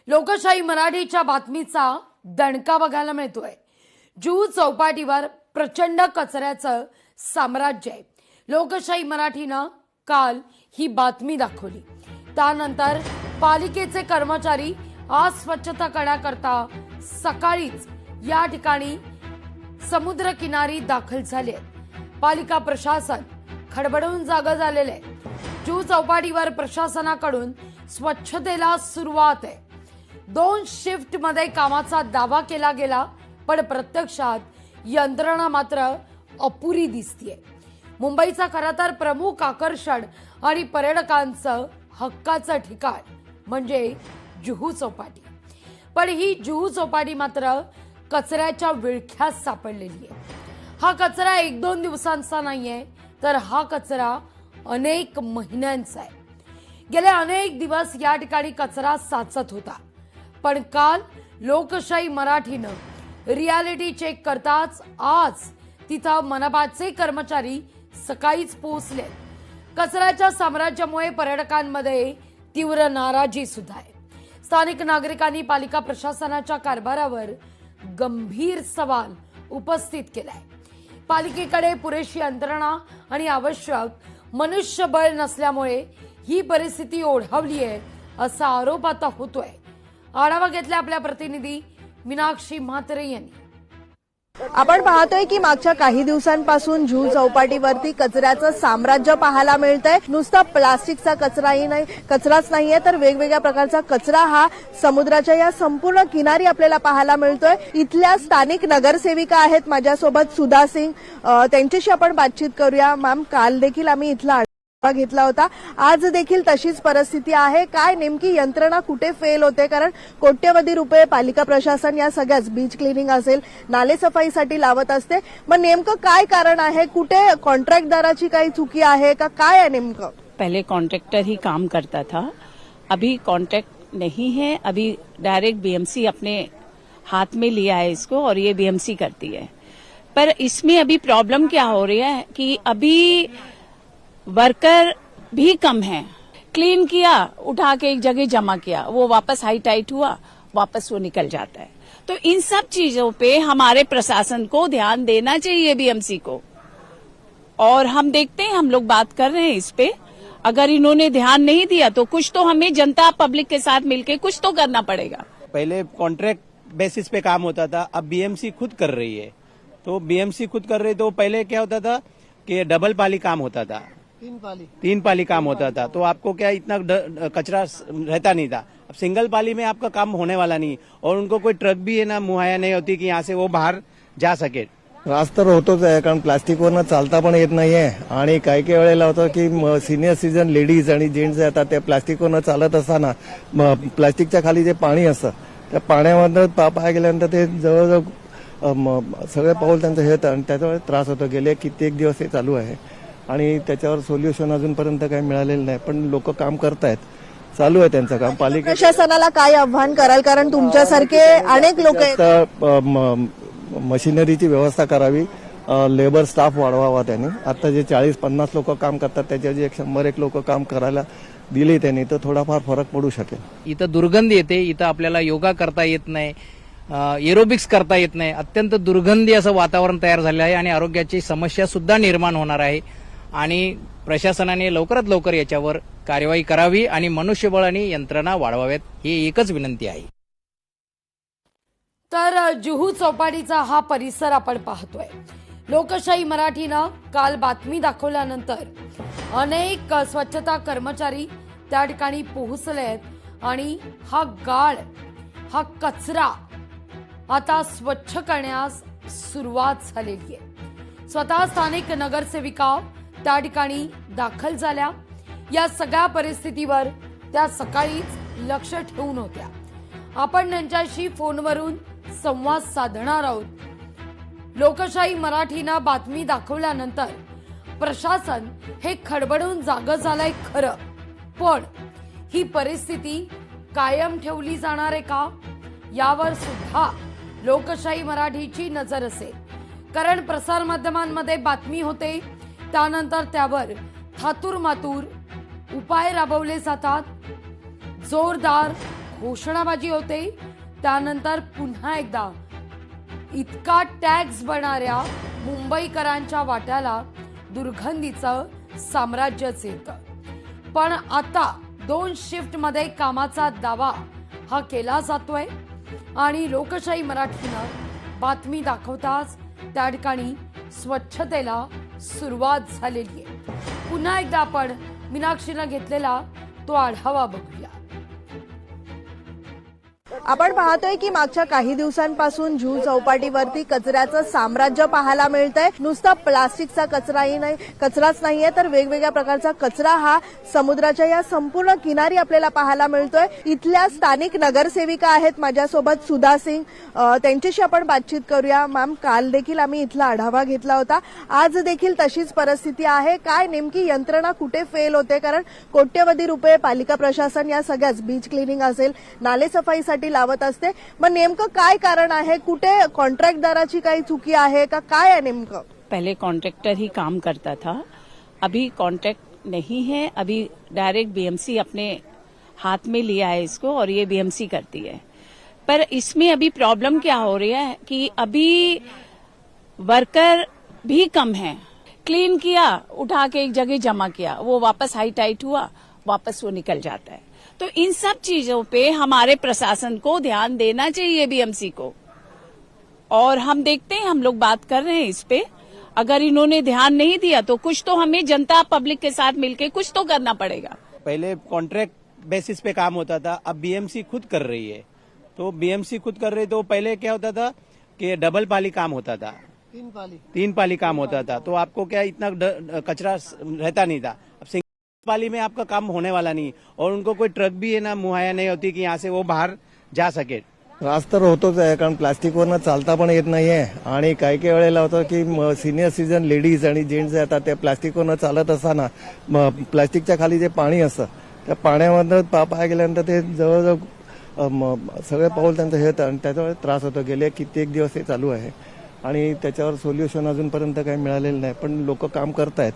लोकशाही मराठीच्या बातमीचा दणका बघायला मिळतोय। जुहू चौपाटीवर प्रचंड कचऱ्याचं साम्राज्य आहे। लोकशाही मराठीनं काल ही बातमी दाखवली। त्यानंतर पालिकेचे कर्मचारी आज स्वच्छता करण्याकरता सकाळीच या ठिकाणी समुद्र किनारी दाखल झाले। पालिका प्रशासन खडबडून जागं झालेले आहे। जुहू चौपाटीवर प्रशासनाकडून स्वच्छतेला सुरुवात आहे। 2 शिफ्ट मध्ये कामाचा दावा केला गेला, पण प्रत्यक्षात यंत्रणा मात्र अपुरी दिसतीये। मुंबईचा खरं तर प्रमुख आकर्षण आणि पर्यटकांचं हक्काचं ठिकाण म्हणजे जुहू चौपाटी, पण ही जुहू चौपाटी मात्र कचऱ्याच्या विळख्यात सापडलेली आहे। हा कचरा 1-2 दिवसांचा नाहीये, तर हा कचरा अनेक महिन्यांचा आहे। गेले अनेक दिवस या ठिकाणी कचरा साचत होता, पण काल लोकशाही मराठीनं रियालिटी चेक करताच आज तिथं मनपाचे कर्मचारी सकाळीच पोहोचले। कचऱ्याच्या साम्राज्यामुळे पर्यटकांमध्ये तीव्र नाराजी सुद्धा आहे। स्थानिक नागरिकांनी पालिका प्रशासनाच्या कारभारावर गंभीर सवाल उपस्थित केलाय। पालिकेकडे पुरेशी यंत्रणा आणि आवश्यक मनुष्यबळ नसल्यामुळे ही परिस्थिती ओढावली आहे असा आरोप आता होतोय। आढावा घेतला आपल्या प्रतिनिधी मीनाक्षी म्हात्रे यांनी। आपण पाहतोय की मागच्या काही दिवसांपासून जुहू चौपाटीवरती कचऱ्याचं साम्राज्य पाहायला मिळतंय। नुसता प्लास्टिकचा कचराच नाहीये, तर वेगवेगळ्या प्रकारचा कचरा हा समुद्राच्या या संपूर्ण किनारी आपल्याला पाहायला मिळतोय। इथल्या स्थानिक नगरसेविका आहेत माझ्यासोबत, सुधा सिंग, त्यांच्याशी आपण बातचीत करूया। मॅम, काल देखील आम्ही इथला घेतला होता, आज देखील तशीच परिस्थिती आहे। काय नेमकी यंत्रणा कुठे फेल होते? कारण कोट्यवधी रुपये पालिका प्रशासन या सगळ्याच बीच क्लिनिंग असेल, नाले सफाईसाठी लावत असते। मग नेमकं काय कारण आहे? कुठे कॉन्ट्रॅक्टदाराची काही चुकी आहे का? काय आहे नेमकं? पहले कॉन्ट्रैक्टर ही काम करता था, अभी कॉन्ट्रैक्ट नहीं है। अभी डायरेक्ट बीएमसी अपने हाथ में लिया है इसको, और ये बीएमसी करती है। पर इसमें अभी प्रॉब्लम क्या हो रही है कि अभी वर्कर भी कम है। क्लीन किया, उठा के एक जगह जमा किया, वो वापस हाई टाइट हुआ, वापस वो निकल जाता है। तो इन सब चीजों पे हमारे प्रशासन को ध्यान देना चाहिए, बीएमसी को। और हम देखते हैं, हम लोग बात कर रहे हैं इस पे। अगर इन्होंने ध्यान नहीं दिया तो कुछ तो हमें जनता पब्लिक के साथ मिलकर कुछ तो करना पड़ेगा। पहले कॉन्ट्रैक्ट बेसिस पे काम होता था, अब बीएमसी खुद कर रही है। तो बीएमसी खुद कर रही, तो पहले क्या होता था कि डबल पाली काम होता था, तीन पाली काम होता था, तो आपको क्या इतना कचरा रहता नहीं था। अब सिंगल पाली में आपका काम होने वाला नहीं, और उनको कोई ट्रक भी है ना मुहैया नहीं होती कि यहाँ से वो बाहर जा सके। त्रास तर होतोच आहे, कारण प्लास्टिकवरनं चालता पण येत नाहीये। आणि काही काही वेळेला होतं की सिनियर सिटीजन लेडीज आणि जेंट्स येतात, ते प्लास्टिकवरनं चालत असताना प्लास्टिकच्या खाली जे पाणी असतं त्या पाण्यामधनं पाय गेल्यानंतर ते जवळजवळ सगळे पाऊल त्यांचं हे होतं, आणि त्याच्यामुळे त्रास होतो। गेले कित्येक दिवस हे चालू आहे आणि त्याच्यावर सोल्युशन अजूनपर्यंत काही मिळालेलं नाही, पण लोक काम करतायत, चालू आहे त्यांचं काम। पालिका प्रशासनाला काय आव्हान कराल? कारण तुमच्यासारखे अनेक लोक आहेत। मशिनरीची व्यवस्था करावी, लेबर स्टाफ वाढवावा त्यांनी। आता जे 40-50 लोक काम करतात त्याच्या जे 100-1 लोक काम करायला दिले त्यांनी, तर थोडाफार फरक पडू शकेल। इथं दुर्गंधी येते, इथं आपल्याला योगा करता येत नाही, एरोबिक्स करता येत नाही। अत्यंत दुर्गंधी असं वातावरण तयार झालं आहे आणि आरोग्याची समस्या सुद्धा निर्माण होणार आहे। आणि प्रशासनाने लवकरात लवकर याच्यावर कार्यवाही करावी आणि मनुष्यबळ आणि यंत्रणा वाढवाव्यात, ही एकच विनंती आहे। तर जुहू चौपाटीचा हा परिसर आपण पाहतोय। लोकशाही मराठीनं काल बातमी दाखवल्यानंतर अनेक स्वच्छता कर्मचारी त्या ठिकाणी पोहोचले आहेत आणि हा गाळ, हा कचरा आता स्वच्छ करण्यास सुरुवात झालेली आहे। स्वतः स्थानिक नगरसेविका त्या ठिकाणी दाखल झाल्या। या सगळ्या परिस्थितीवर त्या सकाळीच लक्ष ठेवून होत्या। आपण त्यांच्याशी फोनवरून संवाद साधणार आहोत। लोकशाही मराठीनं बातमी दाखवल्यानंतर प्रशासन हे खडबडून जागं झालंय खरं, पण ही परिस्थिती कायम ठेवली जाणार आहे का, यावर सुद्धा लोकशाही मराठीची नजर असेल। कारण प्रसारमाध्यमांमध्ये बातमी होते, त्यानंतर त्यावर थातूर मातूर उपाय राबवले जातात। जोरदार घोषणाबाजी होते, त्यानंतर पुन्हा एकदा इतका टॅक्स भरणाऱ्या मुंबईकरांच्या वाट्याला दुर्गंधीचं साम्राज्यच येतं। पण आता 2 शिफ्टमध्ये कामाचा दावा हा केला जातोय आणि लोकशाही मराठीनं बातमी दाखवताच त्या ठिकाणी स्वच्छतेला सुरुवात झालेली आहे। पुन्हा एकदा आपण मीनाक्षीनं घेतलेला तो आढावा बघूया। आपण पाहतोय की मागच्या काही दिवसांपासून जुहू चौपाटीवरती कचऱ्याचं साम्राज्य पाहायला मिळतंय। नुसता प्लास्टिकचा कचराच नाहीये तर वेगवेगळ्या प्रकारचा कचरा हा समुद्राच्या या संपूर्ण किनारी आपल्याला पाहायला मिळतोय। इथल्या स्थानिक नगरसेविका आहेत माझ्यासोबत, सुधा सिंग, त्यांच्याशी आपण बातचीत करूया। मॅम, काल देखील आम्ही इथला आढावा घेतला होता, आज देखील तशीच परिस्थिती आहे। काय नेमकी यंत्रणा कुठे फेल होते? कारण कोट्यवधी रुपये पालिका प्रशासन या सगळ्याच बीच क्लिनिंग असेल, नाले सफाईसाठी लावत असते, मग नेमकं काय कारण आहे? कुठे कॉन्ट्रॅक्टदाराची काही चुकी आहे का? काय आहे नेमकं? पहले कॉन्ट्रैक्टर ही काम करता था, अभी कॉन्ट्रैक्ट नहीं है। अभी डायरेक्ट बीएमसी अपने हाथ में लिया है इसको और ये बीएमसी करती है। पर इसमें अभी प्रॉब्लम क्या हो रही है कि अभी वर्कर भी कम है। क्लीन किया, उठा के एक जगह जमा किया, वो वापस हाई टाइट हुआ, वापस वो निकल जाता है। तो इन सब चीजों पे हमारे प्रशासन को ध्यान देना चाहिए, बीएमसी को। और हम देखते हैं, हम लोग बात कर रहे हैं इस पे। अगर इन्होंने ध्यान नहीं दिया तो कुछ तो हमें जनता पब्लिक के साथ मिलकर कुछ तो करना पड़ेगा। पहले कॉन्ट्रैक्ट बेसिस पे काम होता था, अब बीएमसी खुद कर रही है। तो बीएमसी खुद कर रही, तो पहले क्या होता था कि डबल पाली काम होता था, तीन पाली काम होता था, तो आपको क्या इतना कचरा रहता नहीं था। अब सिंगल पाली में आपका काम होने वाला नहीं, और उनको कोई ट्रक भी है ना मुहैया नहीं होती कि यहाँ से वो बाहर जा सके। त्रास तर होतोच आहे, कारण प्लास्टिकवरनं चालता पण येत नाहीये आणि काही काही वेळेला होतं की सिनियर सिटीजन लेडीज आणि जेंट्स जे येतात ते प्लास्टिकवरनं चालत असताना प्लास्टिकच्या खाली जे पाणी असतं त्या पाण्यामधनं पाय गेल्यानंतर ते जवळजवळ सगळे पाऊल त्यांचं हे होतं आणि त्याच्यामुळे त्रास होतो। गेले कित्येक दिवस हे चालू आहे आणि त्याच्यावर सोल्युशन अजूनपर्यंत काही मिळालेलं नाही, पण लोक काम करतायत,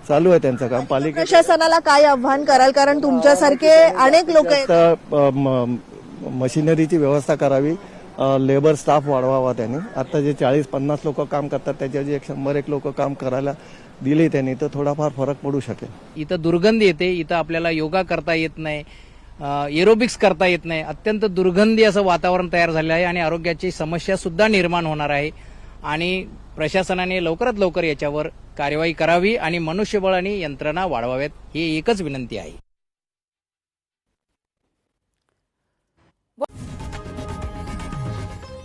चालू आहे त्यांचं काम। पालिका प्रशासनाला काय आव्हान कराल? कारण तुमच्यासारखे अनेक लोक आहेत। मशिनरीची व्यवस्था करावी, लेबर स्टाफ वाढवावा त्यांनी। आता जे 40-50 लोक काम करतात त्याच्याऐवजी 100-1 लोक काम करायला दिले त्यांनी तर थोडाफार फरक पडू शकेल। इथं दुर्गंधी येते, इथं आपल्याला योगा करता येत नाही, एरोबिक्स करता येत नाही, अत्यंत दुर्गंधी असं वातावरण तयार झालं आहे आणि आरोग्याची समस्या सुद्धा निर्माण होणार आहे। आणि प्रशासनाने लवकरात लवकर याच्यावर कार्यवाही करावी आणि मनुष्यबळ आणि यंत्रणा वाढवाव्यात, ही एकच विनंती आहे।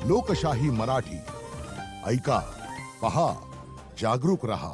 लोकशाही मराठी ऐका, पहा, जागरूक रहा।